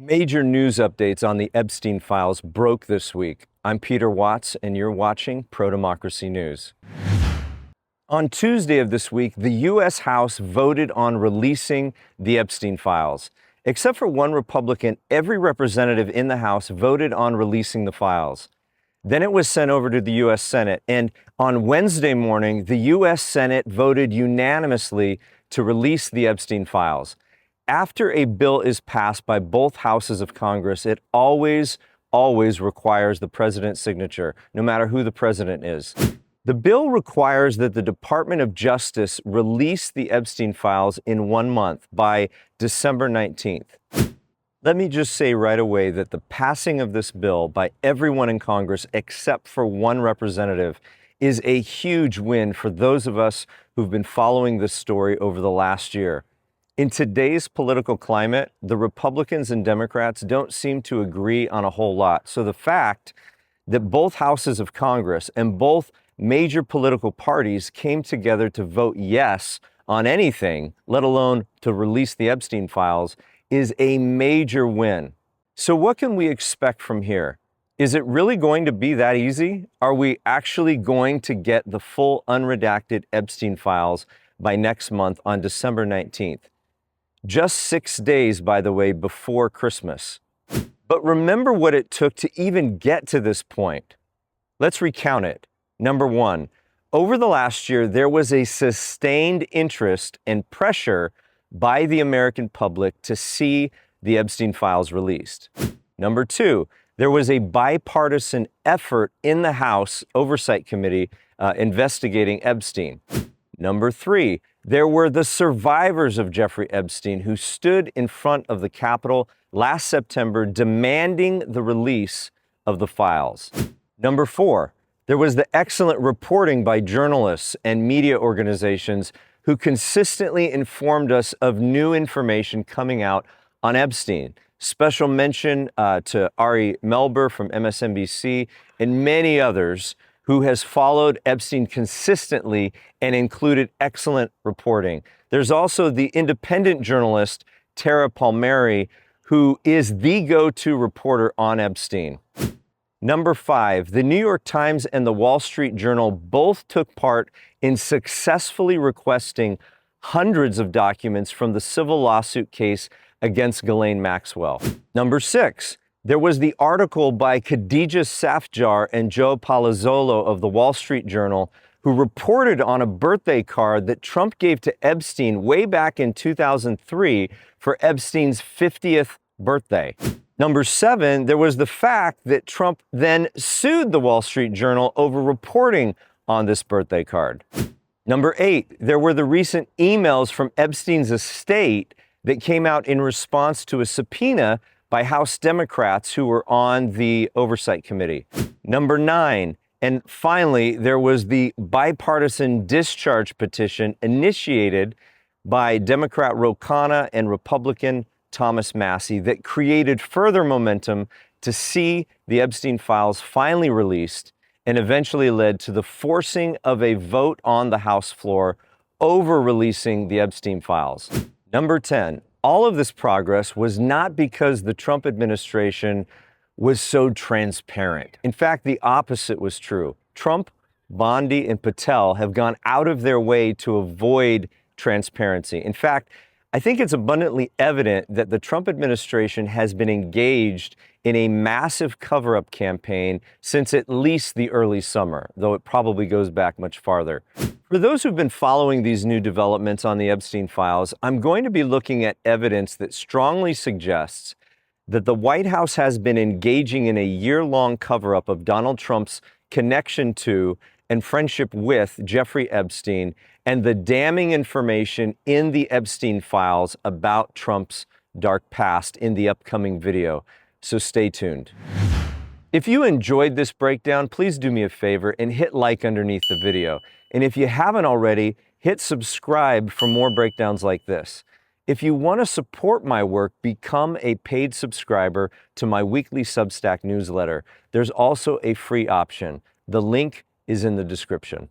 Major news updates on the Epstein Files broke this week. I'm Peter Watts, and you're watching Pro-Democracy News. On Tuesday of this week, the U.S. House voted on releasing the Epstein Files. Except for one Republican, every representative in the House voted on releasing the files. Then it was sent over to the U.S. Senate, and on Wednesday morning, the U.S. Senate voted unanimously to release the Epstein Files. After a bill is passed by both houses of Congress, it always requires the president's signature, no matter who the president is. The bill requires that the Department of Justice release the Epstein Files in 1 month, by December 19th. Let me just say right away that the passing of this bill by everyone in Congress, except for one representative, is a huge win for those of us who've been following this story over the last year. In today's political climate, the Republicans and Democrats don't seem to agree on a whole lot. So the fact that both houses of Congress and both major political parties came together to vote yes on anything, let alone to release the Epstein Files, is a major win. So what can we expect from here? Is it really going to be that easy? Are we actually going to get the full unredacted Epstein Files by next month on December 19th? Just 6 days, by the way, before Christmas. But remember what it took to even get to this point. Let's recount it. Number one, over the last year, there was a sustained interest and pressure by the American public to see the Epstein Files released. Number two, there was a bipartisan effort in the House Oversight Committee investigating Epstein. Number three, there were the survivors of Jeffrey Epstein who stood in front of the Capitol last September demanding the release of the files. Number four, there was the excellent reporting by journalists and media organizations who consistently informed us of new information coming out on Epstein. Special mention to Ari Melber from MSNBC and many others who has followed Epstein consistently and included excellent reporting. There's also the independent journalist, Tara Palmieri, who is the go-to reporter on Epstein. Number five, the New York Times and the Wall Street Journal both took part in successfully requesting hundreds of documents from the civil lawsuit case against Ghislaine Maxwell. Number six, there was the article by Khadija Safjar and Joe Palazzolo of the Wall Street Journal, who reported on a birthday card that Trump gave to Epstein way back in 2003 for Epstein's 50th birthday. Number seven, there was the fact that Trump then sued the Wall Street Journal over reporting on this birthday card. Number eight, there were the recent emails from Epstein's estate that came out in response to a subpoena by House Democrats who were on the Oversight Committee. Number nine, and finally, there was the bipartisan discharge petition initiated by Democrat Ro Khanna and Republican Thomas Massie that created further momentum to see the Epstein Files finally released and eventually led to the forcing of a vote on the House floor over releasing the Epstein Files. Number 10, all of this progress was not because the Trump administration was so transparent. In fact, the opposite was true. Trump, Bondi, and Patel have gone out of their way to avoid transparency. In fact, I think it's abundantly evident that the Trump administration has been engaged in a massive cover-up campaign since at least the early summer, though it probably goes back much farther. For those who've been following these new developments on the Epstein Files, I'm going to be looking at evidence that strongly suggests that the White House has been engaging in a year-long cover-up of Donald Trump's connection to and friendship with Jeffrey Epstein and the damning information in the Epstein Files about Trump's dark past in the upcoming video. So stay tuned. If you enjoyed this breakdown, please do me a favor and hit like underneath the video. And if you haven't already, hit subscribe for more breakdowns like this. If you want to support my work, become a paid subscriber to my weekly Substack newsletter. There's also a free option. The link is in the description.